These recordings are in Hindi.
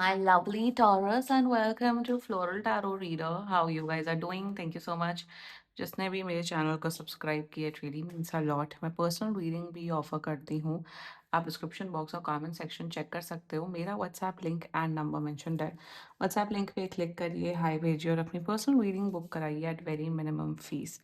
My lovely Taurus, and welcome to Floral Tarot Reader. How you guys are doing? Thank you so much. जिसने भी मेरे चैनल को सब्सक्राइब किया, it really means a lot. मैं पर्सनल रीडिंग भी ऑफर करती हूँ. आप डिस्क्रिप्शन बॉक्स और कमेंट सेक्शन चेक कर सकते हो. मेरा WhatsApp link and number mentioned है. व्हाट्सएप लिंक पे क्लिक करिए, हाई भेजिए और अपनी पर्सनल रीडिंग बुक कराइए at very minimum fees.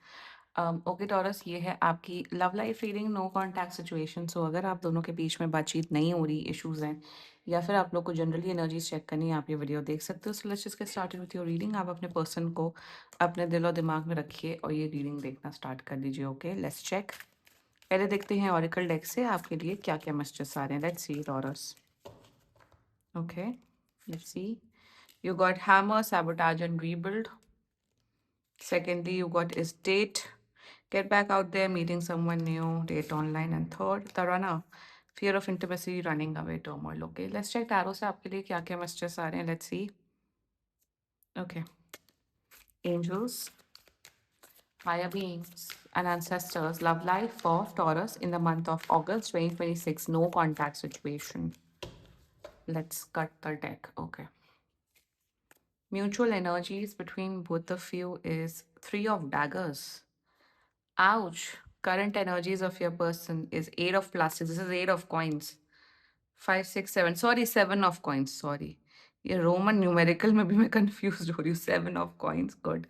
Okay Taurus, ये है आपकी love life reading, no contact situation. So अगर आप दोनों के बीच में बातचीत नहीं हो रही, इश्यूज हैं, या फिर आप लोग को जनरली एनर्जीज चेक करनी है, आप ये वीडियो देख सकते हो. So let's just get started with your reading. आप अपने पर्सन को अपने दिल और दिमाग में रखिए और ये रीडिंग देखना स्टार्ट कर दीजिए. Okay, let's check. पहले देखते हैं ऑरिकल डेक से आपके लिए क्या क्या मैसेजेस आ रहे हैं. Let's see taurus. Okay, let's see. You got hammer, sabotage and rebuild. Secondly, you got is date. Get back out there, meeting someone new, date online. And third, the runner. Fear of intimacy, running away, turmoil. Okay, let's check tarot से आपके लिए क्या क्या messages आ रहे हैं. Let's see. Okay. Angels, higher beings, and ancestors. Love life for Taurus in the month of August 2026. No contact situation. Let's cut the deck. Okay. Mutual energies between both of you is Three of Daggers. Ouch. Current energies of your person is Eight of Plastics. This is Eight of Coins. 5, 6, 7. Sorry, 7 of Coins. Sorry. ये रोमन न्यूमेरिकल में भी मैं कंफ्यूज हो रही हूँ. 7 of Coins. Good.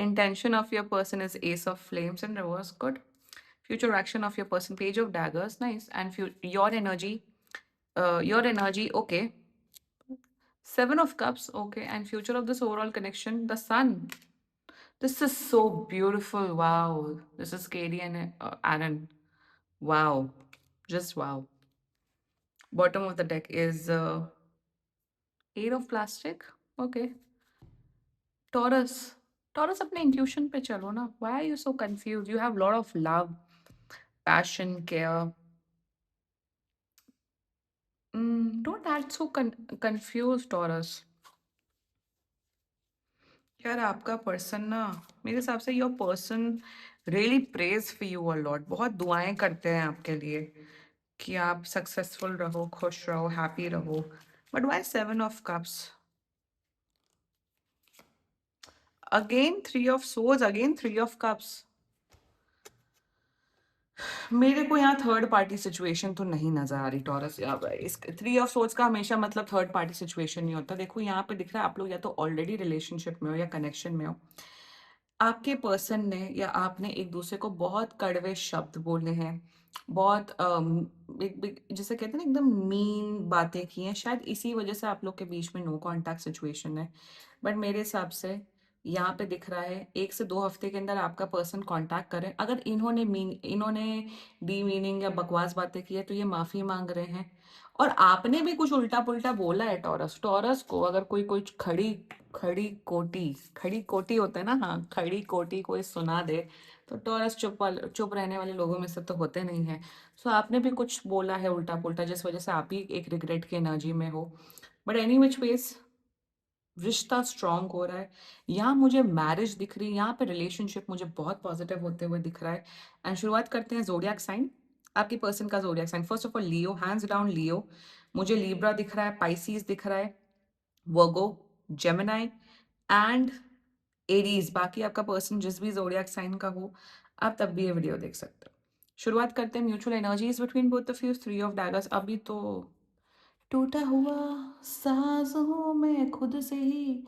Intention of your person is Ace of Flames in reverse. Good. Future action of your person, Page of Daggers. Nice. And your energy, okay. 7 of Cups, okay. And future of this overall connection, the Sun. This is so beautiful. Wow. This is Katie and Aaron. Wow. Just wow. Bottom of the deck is Eight of Plastic. Okay. Taurus. Taurus, अपने intuition पे चलो ना. Why are you so confused? You have a lot of love, passion, care. Don't act so confused, Taurus. यार आपका पर्सन ना, मेरे हिसाब से your person really praise for you a lot. बहुत दुआएं करते हैं आपके लिए कि आप सक्सेसफुल रहो, खुश रहो, हैप्पी रहो. But why 7 of cups? Again 3 of swords, again 3 of cups. मेरे को यहाँ थर्ड पार्टी सिचुएशन तो नहीं नजर आ रही टॉरस. इस 3 ऑफ सोर्ड्स का हमेशा मतलब थर्ड पार्टी सिचुएशन नहीं होता. देखो यहाँ पे दिख रहा है आप लोग या तो ऑलरेडी रिलेशनशिप में हो या कनेक्शन में हो. आपके पर्सन ने या आपने एक दूसरे को बहुत कड़वे शब्द बोले हैं, बहुत जिसे कहते हैं ना एकदम मीन बातें की हैं. शायद इसी वजह से आप लोग के बीच में नो कॉन्टैक्ट सिचुएशन है. बट मेरे हिसाब से यहाँ पे दिख रहा है 1 से 2 हफ्ते के अंदर आपका पर्सन कांटेक्ट करें. अगर इन्होंने डी मीनिंग या बकवास बातें की है तो ये माफी मांग रहे हैं. और आपने भी कुछ उल्टा पुल्टा बोला है टॉरस. टॉरस को अगर कोई कोई खड़ी खड़ी कोटी होता है ना, हाँ, खड़ी कोटी कोई सुना दे तो टॉरस चुप रहने वाले लोगों में से तो होते नहीं है. सो आपने भी कुछ बोला है उल्टा पुल्टा जिस वजह से आप ही एक रिग्रेट की एनर्जी में हो. बट एनी विच वेज रिश्ता स्ट्रांग हो रहा है. यहाँ मुझे मैरिज दिख रही है, यहाँ पे रिलेशनशिप मुझे बहुत पॉजिटिव होते हुए दिख रहा है. एंड शुरुआत करते हैं जोडियाक साइन. आपकी पर्सन का zodiac sign, first of all Leo, hands down Leo. मुझे लीब्रा दिख रहा है, पाइसीज दिख रहा है, वर्गो, जेमिनाई एंड एरीज. बाकी आपका पर्सन जिस भी जोडियाक साइन का हो, आप तब भी ये वीडियो देख सकते हो. शुरुआत करते हैं mutual energies between both of you. 3 of daggers. अभी तो टूटा हुआ साज हूँ मैं, खुद से ही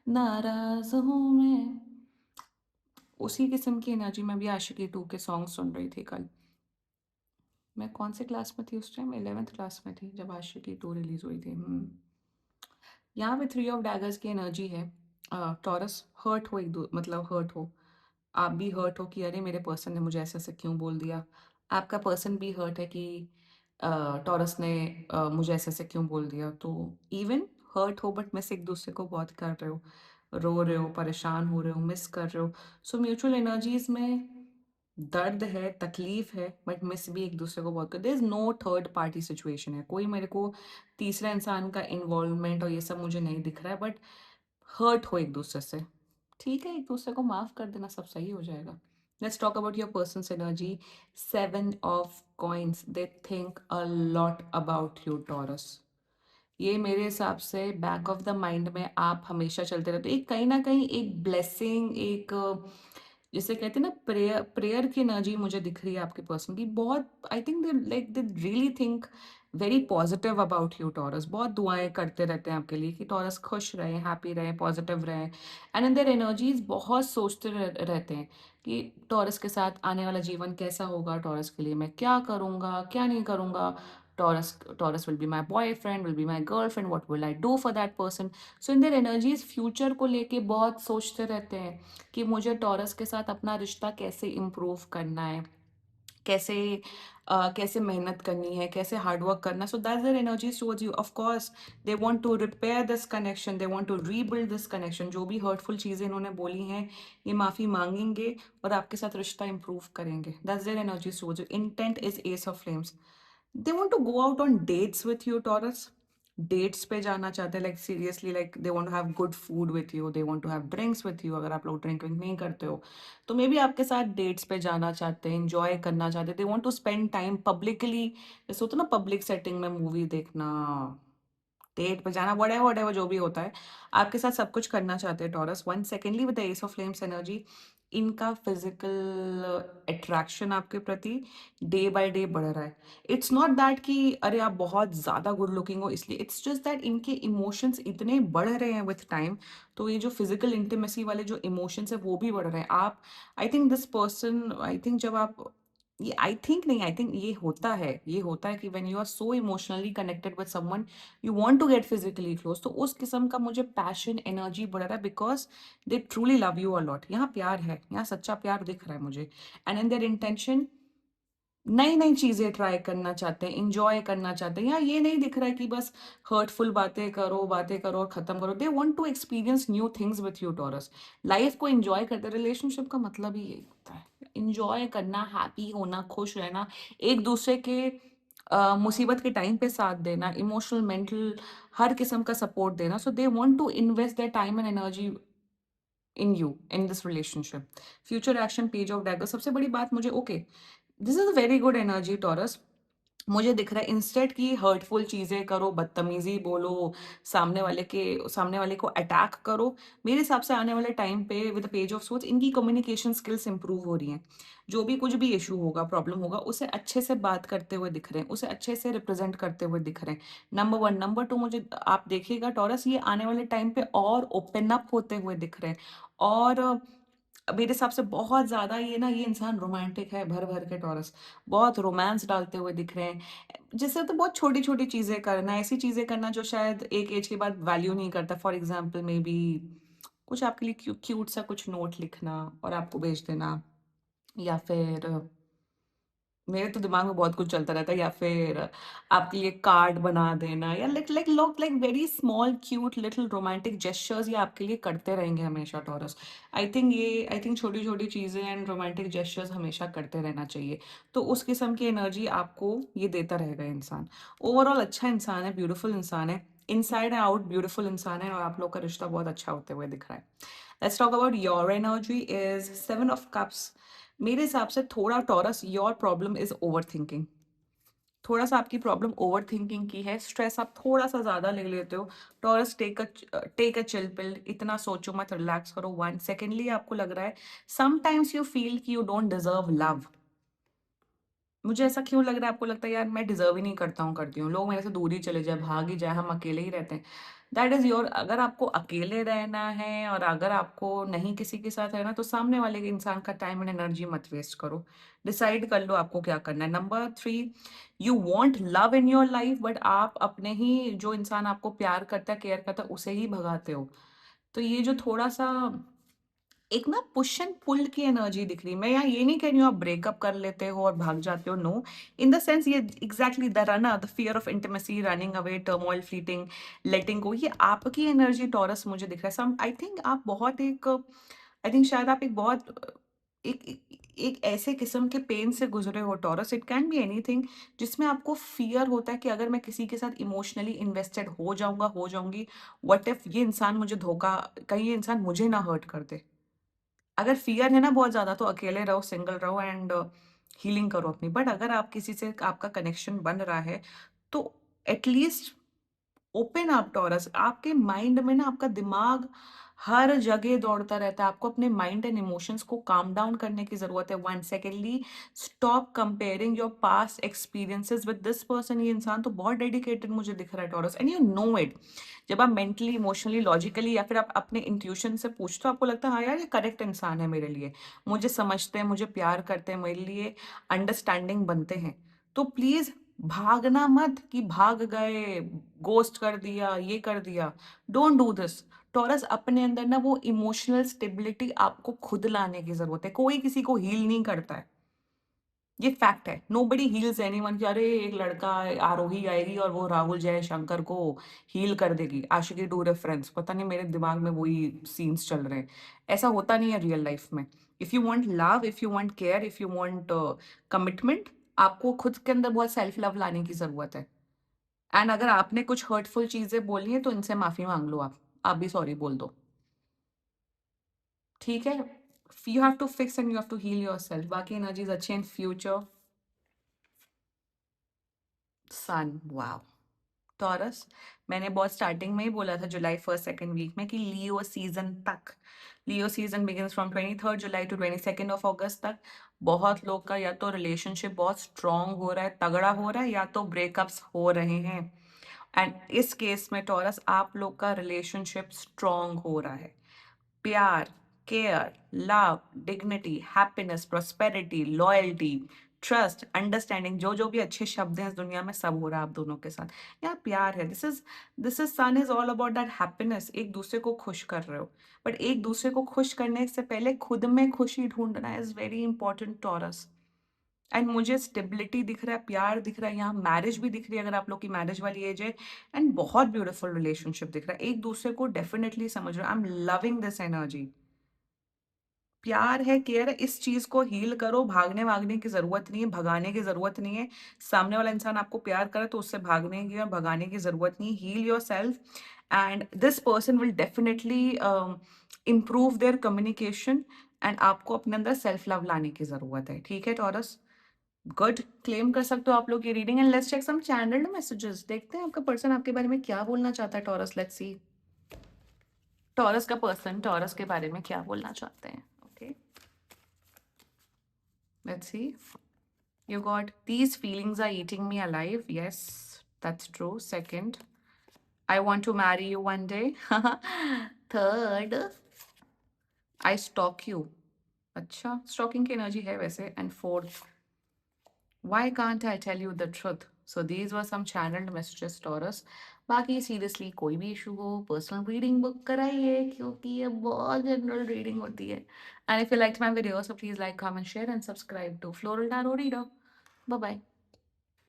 नाराज हूँ मैं. उसी किस्म की एनर्जी में भी आशिकी 2 के सॉन्ग सुन रही थी कल. मैं कौन से क्लास में थी उस टाइम? 11th क्लास में थी जब आशिकी 2 रिलीज हुई थी. यहाँ पे 3 ऑफ डैगर्स की एनर्जी है. टॉरस, हर्ट हो, मतलब हर्ट हो. आप भी हर्ट हो कि अरे मेरे पर्सन ने मुझे ऐसे ऐसे क्यों बोल दिया. आपका पर्सन भी हर्ट है कि टॉरस ने मुझे ऐसे ऐसे क्यों बोल दिया. तो इवन हर्ट हो बट मिस एक दूसरे को बहुत कर रहे हो, रो रहे हो, परेशान हो रहे हो, मिस कर रहे हो. सो म्यूचुअल एनर्जीज में दर्द है, तकलीफ है, बट मिस भी एक दूसरे को बहुत कर. There is no third party situation है. कोई मेरे को तीसरा इंसान का इन्वॉल्वमेंट और ये सब मुझे नहीं दिख रहा है. बट हर्ट हो एक दूसरे से. ठीक है, एक दूसरे को माफ कर देना, सब सही हो जाएगा. Let's talk about your persons energy. 7 of coins. They think a lot about you taurus. ये मेरे हिसाब से बैक ऑफ द माइंड में आप हमेशा चलते रहते हो। एक कहीं न कहीं एक ब्लेसिंग, एक जिसे कहते हैं ना प्रेयर प्रेयर की एनर्जी मुझे दिख रही है आपके पर्सन की। बहुत I think they like they really think very positive about you taurus. बहुत दुआएँ करते रहते हैं आपके लिए कि टॉरस खुश रहे, हैप्पी रहे, पॉजिटिव रहे एंड इन देयर एनर्जीज़ बहुत सोचते रहते हैं कि टॉरस के साथ आने वाला जीवन कैसा होगा, टॉरस के लिए मैं क्या करूँगा, क्या नहीं करूँगा। Taurus will be my boyfriend, will be my girlfriend, what will I do for that person? So in their energies future को लेके बहुत सोचते रहते हैं कि मुझे टॉरस के साथ अपना रिश्ता कैसे इम्प्रूव करना है, कैसे कैसे मेहनत करनी है, कैसे हार्ड वर्क करना है। So that's their energies towards you. Of course they want to repair this connection, they want to rebuild this connection. जो भी हर्टफुल चीज़ें इन्होंने बोली हैं, ये माफ़ी मांगेंगे और आपके साथ रिश्ता इम्प्रूव करेंगे। That's their energies towards you. Intent is ace of flames. They want to go out on dates with you Taurus. Dates पे जाना चाहते हैं, like seriously, like they want to have good food with you, they want to have drinks with you. अगर आप लोग ड्रिंक विंक नहीं करते हो तो मे बी आपके साथ डेट्स पे जाना चाहते हैं, एंजॉय करना चाहते हैं। They want to spend time publicly. जैसे होता है ना पब्लिक सेटिंग में मूवी देखना, डेट पे जाना, व्हाटएवर जो भी होता है, आपके साथ सब कुछ करना चाहते हैं taurus. One secondly with the S of flames energy, इनका फिजिकल अट्रैक्शन आपके प्रति डे बाय डे बढ़ रहा है। इट्स नॉट दैट कि अरे आप बहुत ज्यादा गुड लुकिंग हो इसलिए, इट्स जस्ट दैट इनके इमोशंस इतने बढ़ रहे हैं विथ टाइम। तो ये जो फिजिकल इंटीमेसी वाले जो इमोशंस है वो भी बढ़ रहे हैं। आप I think this person, I think जब आप, ये आई थिंक नहीं, आई थिंक ये होता है कि when you are so emotionally connected with someone, you want to get physically close. तो उस किस्म का मुझे पैशन एनर्जी बढ़ रहा है because they truly love you a lot. यहाँ प्यार है, यहाँ सच्चा प्यार दिख रहा है मुझे। एंड इन देयर इंटेंशन नई नई चीजें ट्राई करना चाहते हैं, इंजॉय करना चाहते हैं। यहाँ ये नहीं दिख रहा है कि बस हर्टफुल बातें करो और खत्म करो। They want to experience new things with you Taurus. Life को एंजॉय करते, रिलेशनशिप का मतलब ही यही होता है, इंजॉय करना, हैप्पी होना, खुश रहना, एक दूसरे के मुसीबत के टाइम पे साथ देना, इमोशनल मेंटल हर किस्म का सपोर्ट देना। So they want to invest their time and energy in you, in this relationship. Future action, page of dagger. सबसे बड़ी बात मुझे, okay, this is a very good energy Taurus. मुझे दिख रहा है इंस्टेड की हर्टफुल चीजें करो, बदतमीजी बोलो, सामने वाले को अटैक करो। मेरे हिसाब से आने वाले टाइम पे with the page of swords इनकी कम्युनिकेशन स्किल्स इंप्रूव हो रही हैं। जो भी कुछ भी इशू होगा, प्रॉब्लम होगा, उसे अच्छे से बात करते हुए दिख रहे हैं, उसे अच्छे से रिप्रेजेंट करते हुए दिख रहे हैं। Number one. नंबर टू, मुझे आप देखिएगा टॉरस, ये आने वाले टाइम पे और ओपन अप होते हुए दिख रहे हैं। और मेरे हिसाब से बहुत ज्यादा ये इंसान रोमांटिक है, भर भर के टॉरस बहुत रोमांस डालते हुए दिख रहे हैं। जैसे तो बहुत छोटी छोटी चीजें करना, ऐसी चीजें करना जो शायद एक एज के बाद वैल्यू नहीं करता। फॉर एग्जाम्पल मे बी कुछ आपके लिए क्यूट सा कुछ नोट लिखना और आपको भेज देना, या फिर मेरे तो दिमाग में बहुत कुछ चलता रहता है, या फिर आपके लिए कार्ड बना देना, या लाइक लाइक लोग like very small cute little romantic gestures ये आपके लिए करते रहेंगे हमेशा टॉरस। आई थिंक छोटी छोटी चीजें एंड रोमांटिक जेस्चर्स हमेशा करते रहना चाहिए। तो उस किस्म की एनर्जी आपको ये देता रहेगा इंसान। ओवरऑल अच्छा इंसान है, ब्यूटीफुल इंसान है, इनसाइड एंड आउट ब्यूटीफुल इंसान है, और आप लोग का रिश्ता बहुत अच्छा होते हुए दिख रहा है। Let's talk about your energy is seven of cups. मेरे हिसाब से थोड़ा taurus, your problem is over thinking. थोड़ा सा आपकी प्रॉब्लम ओवर थिंकिंग की है, स्ट्रेस आप थोड़ा सा ज्यादा ले लेते हो। Taurus, take a chill pill, इतना सोचो मत, रिलैक्स करो। वन सेकेंडली आपको लग रहा है समटाइम्स यू फील कि यू डोंट डिजर्व लव। मुझे ऐसा क्यों लग रहा है, आपको लगता है यार मैं डिजर्व ही नहीं करता हूँ, करती हूँ, लोग मेरे से दूर ही चले जाए, भाग ही जाए, हम अकेले ही रहते हैं। That is your. अगर आपको अकेले रहना है और अगर आपको नहीं किसी के साथ रहना, तो सामने वाले के इंसान का टाइम एंड एनर्जी मत वेस्ट करो। डिसाइड कर लो आपको क्या करना है। Number three, you want love in your life, but आप अपने ही जो इंसान आपको प्यार करता है, केयर करता है, उसे ही भगाते हो। तो ये जो थोड़ा सा एक ना पुश एंड पुल की एनर्जी दिख रही है। मैं यहाँ ये नहीं कह रही हूँ आप ब्रेकअप कर लेते हो और भाग जाते हो, नो। इन द सेंस ये exactly the runner, the fear of intimacy, running away, turmoil, fleeting, letting go, ये आपकी एनर्जी टॉरस मुझे दिख रहा है। सम आई थिंक आप बहुत एक, आई थिंक शायद आप एक बहुत एक ऐसे किस्म के पेन से गुजरे हो taurus. It can be anything जिसमें आपको फियर होता है कि अगर मैं किसी के साथ इमोशनली इन्वेस्टेड हो जाऊंगा, हो जाऊंगी, व्हाट इफ ये इंसान मुझे धोखा, कहीं ये इंसान मुझे ना हर्ट कर दे। अगर फ़ियर है ना बहुत ज़्यादा, तो अकेले रहो, सिंगल रहो एंड हीलिंग करो अपनी। बट अगर आप किसी से आपका कनेक्शन बन रहा है, तो एटलीस्ट ओपन अप टॉरस, आपके माइंड में ना आपका दिमाग हर जगह दौड़ता रहता है, आपको अपने माइंड एंड इमोशंस को काम डाउन करने की जरूरत है। One secondly stop comparing your past experiences with this person. ये इंसान तो बहुत डेडिकेटेड मुझे दिख रहा है taurus, and you know it. जब आप मेंटली, इमोशनली, लॉजिकली या फिर आप अपने इंट्यूशन से पूछते हो, आपको लगता है हाँ यार ये करेक्ट इंसान है मेरे लिए, मुझे समझते हैं, मुझे प्यार करते हैं, मेरे लिए अंडरस्टैंडिंग बनते हैं। तो प्लीज भागना मत कि भाग गए, गोस्ट कर दिया, ये कर दिया। Don't do this taurus. अपने अंदर ना वो इमोशनल स्टेबिलिटी आपको खुद लाने की जरूरत है, कोई किसी को हील नहीं करता है, ये फैक्ट है। नोबडी हील्स एनीवन कि अरे एक लड़का, आरोही आएगी और वो राहुल जयशंकर को हील कर देगी, आशिकी टू रेफरेंस, पता नहीं मेरे दिमाग में वही सीन्स चल रहे हैं। ऐसा होता नहीं है रियल लाइफ में। If you want love, if you want care, if you want commitment, आपको खुद के अंदर बहुत सेल्फ लव लाने की जरूरत है। एंड अगर आपने कुछ हर्टफुल चीजें बोली हैं तो इनसे माफी मांग लो, आप भी सॉरी बोल दो, ठीक है। You have to fix and you have to heal yourself. बाकी एनर्जीज अच्छी in future. Sun, wow. Taurus, मैंने बहुत स्टार्टिंग में ही बोला था जुलाई फर्स्ट सेकंड वीक में कि लियो सीजन तक, Leo season begins from 23 July to 22 August तक बहुत लोग का या तो रिलेशनशिप बहुत स्ट्रांग हो रहा है, तगड़ा हो रहा है, या तो ब्रेकअप्स हो रहे हैं। एंड इस केस में टॉरस आप लोग का रिलेशनशिप स्ट्रांग हो रहा है। प्यार, care, love, dignity, happiness, prosperity, loyalty, trust, understanding, जो जो भी अच्छे शब्द हैं इस दुनिया में, सब हो रहा है आप दोनों के साथ। यहाँ प्यार है, this is sun is all about that happiness. एक दूसरे को खुश कर रहे हो, बट एक दूसरे को खुश करने से पहले खुद में खुशी ढूंढना is very important taurus. And मुझे स्टेबिलिटी दिख रहा है, प्यार दिख रहा है, यहाँ मैरिज भी दिख रही है अगर आप लोग की मैरिज वाली एज है। एंड बहुत ब्यूटीफुल रिलेशनशिप दिख रहा है, एक दूसरे को डेफिनेटली समझ रहे हो। I am loving this energy. प्यार है, केयर है, इस चीज को हील करो। भागने भागने की जरूरत नहीं है, भगाने की जरूरत नहीं है। सामने वाला इंसान आपको प्यार करे तो उससे भागने की और भगाने की जरूरत नहीं। Heal yourself and this person will definitely improve their communication. And आपको अपने अंदर सेल्फ लव लाने की जरूरत है, ठीक है टॉरस। गुड, क्लेम कर सकते हो आप लोग ये reading. And let's check some channelled messages, देखते हैं आपका पर्सन आपके बारे में क्या बोलना चाहता है टॉरस। लेट्स सी टॉरस का पर्सन टॉरस के बारे में क्या बोलना चाहते हैं। Okay, let's see. You got these feelings are eating me alive. Yes, that's true. Second, I want to marry you one day. Third, I stalk you. अच्छा, stalking की energy है वैसे. And fourth, why can't I tell you the truth? So these were some channeled messages, Taurus. बाकी सीरियसली कोई भी इशू हो पर्सनल रीडिंग बुक कराइए, क्योंकि ये बहुत जनरल रीडिंग होती है। And if you like my video, so please like, comment, share and subscribe to floral tarot reader. Bye bye.